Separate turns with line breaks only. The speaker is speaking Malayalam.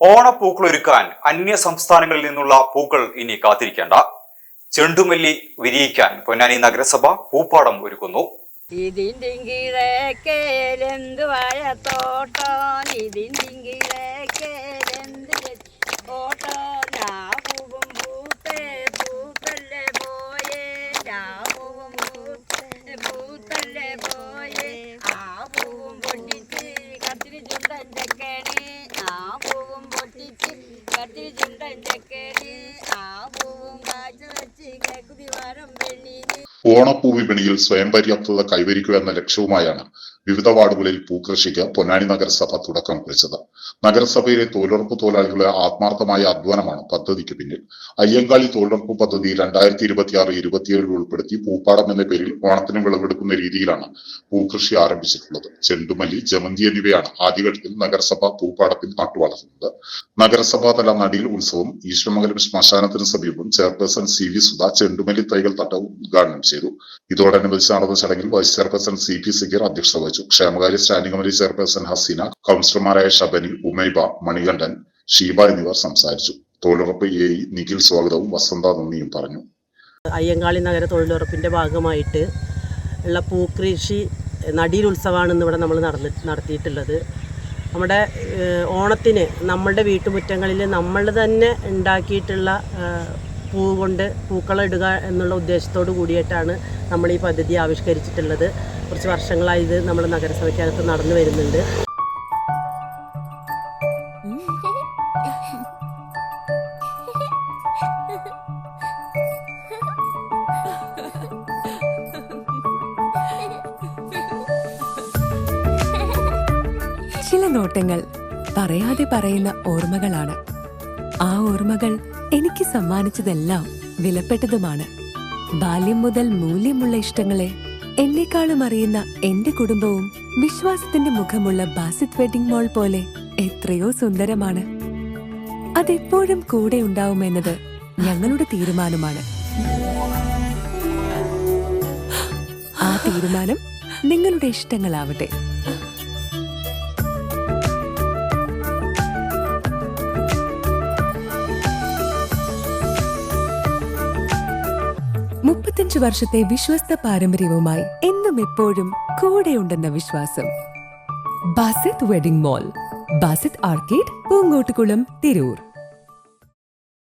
ഓണപ്പൂക്കൾ ഒരുക്കാൻ അന്യ സംസ്ഥാനങ്ങളിൽ നിന്നുള്ള പൂക്കൾ ഇനി കാത്തിരിക്കേണ്ട. ചെണ്ടുമല്ലി വിരിയിക്കാൻ പൊന്നാനി നഗരസഭ പൂപ്പാടം ഒരുക്കുന്നു.
ഓണപ്പൂ വിപണിയിൽ സ്വയം പര്യാപ്തത കൈവരിക്കുക എന്ന ലക്ഷ്യവുമായാണ് വിവിധ വാർഡുകളിൽ പൂക്കൃഷിക്ക് പൊന്നാനി നഗരസഭ തുടക്കം കുറിച്ചത്. നഗരസഭയിലെ തൊഴിലുറപ്പ് തൊഴിലാളികളുടെ ആത്മാർത്ഥമായ അധ്വാനമാണ് പദ്ധതിക്ക് പിന്നിൽ. അയ്യങ്കാളി തൊഴിലുറപ്പ് പദ്ധതി 2026-27 ഉൾപ്പെടുത്തി പൂപ്പാടം എന്ന പേരിൽ ഓണത്തിന് വിളവെടുക്കുന്ന രീതിയിലാണ് പൂക്കൃഷി ആരംഭിച്ചിട്ടുള്ളത്. ചെണ്ടുമല്ലി, ജമന്തി എന്നിവയാണ് ആദ്യഘട്ടത്തിൽ നഗരസഭ പൂപ്പാടത്തിൽ നട്ടുവളർത്തുന്നത്. നഗരസഭാതല നടിയിൽ ഉത്സവം ഈശ്വരമംഗലം ശ്മശാനത്തിന് സമീപം ചെയർപേഴ്സൺ CV സുധ ചെണ്ടുമല്ലി തൈകൾ തട്ട ഉദ്ഘാടനം ചെയ്തു. ഇതോടനുബന്ധിച്ച് നടന്ന ചടങ്ങിൽ വൈസ് ചെയർപേഴ്സൺ CP സക്കീർ അധ്യക്ഷത വഹിച്ചു. ക്ഷേമകാര്യ സ്റ്റാൻഡിംഗ് കമ്മിറ്റി ചെയർപേഴ്സൺ ഹസീന, കൗൺസിലർമാരായ ഷബനി, ഉമൈബ, മണികണ്ഠൻ, ഷീബ എന്നിവർ സംസാരിച്ചു. തൊഴിലുറപ്പ് AE നിഖിൽ സ്വാഗതവും വസന്ത നന്ദിയും പറഞ്ഞു.
അയ്യങ്കാളി നഗര തൊഴിലുറപ്പിന്റെ ഭാഗമായിട്ട് ഉള്ള പൂക്കൃഷി നടിയിൽ ഉത്സവമാണ് ഇന്നിവിടെ നമ്മൾ നടത്തിയിട്ടുള്ളത്. നമ്മുടെ ഓണത്തിന് നമ്മളുടെ വീട്ടുമുറ്റങ്ങളിൽ നമ്മൾ തന്നെ ഉണ്ടാക്കിയിട്ടുള്ള പൂ കൊണ്ട് പൂക്കളം ഇടുക എന്നുള്ള ഉദ്ദേശത്തോടു കൂടിയിട്ടാണ് നമ്മൾ ഈ പദ്ധതി ആവിഷ്കരിച്ചിട്ടുള്ളത്. കുറച്ച് വർഷങ്ങളായി ഇത് നമ്മുടെ നഗരസഭയ്ക്കകത്ത് നടന്നു വരുന്നുണ്ട്.
ചില നോട്ടങ്ങൾ പറയാതെ പറയുന്ന ഓർമ്മകളാണ്. ആ ഓർമ്മകൾ എനിക്ക് സമ്മാനിച്ചതെല്ലാം വിലപ്പെട്ടതുമാണ്. ബാല്യം മുതൽ മൂല്യമുള്ള ഇഷ്ടങ്ങളെ എന്നെക്കാളും അറിയുന്ന എന്റെ കുടുംബവും വിശ്വാസത്തിന്റെ മുഖമുള്ള ബാസിത് വെഡിംഗ് മോൾ പോലെ എത്രയോ സുന്ദരമാണ്. അതെപ്പോഴും കൂടെ ഉണ്ടാവുമെന്നത് ഞങ്ങളുടെ തീരുമാനമാണ്. ആ തീരുമാനം നിങ്ങളുടെ ഇഷ്ടങ്ങളാവട്ടെ. വർഷത്തെ വിശ്വസ്ത പാരമ്പര്യവുമായി എന്നും എപ്പോഴും കൂടെയുണ്ടെന്ന വിശ്വാസം. Basith wedding mall, Basith arcade, Poongottukulam, Tirur.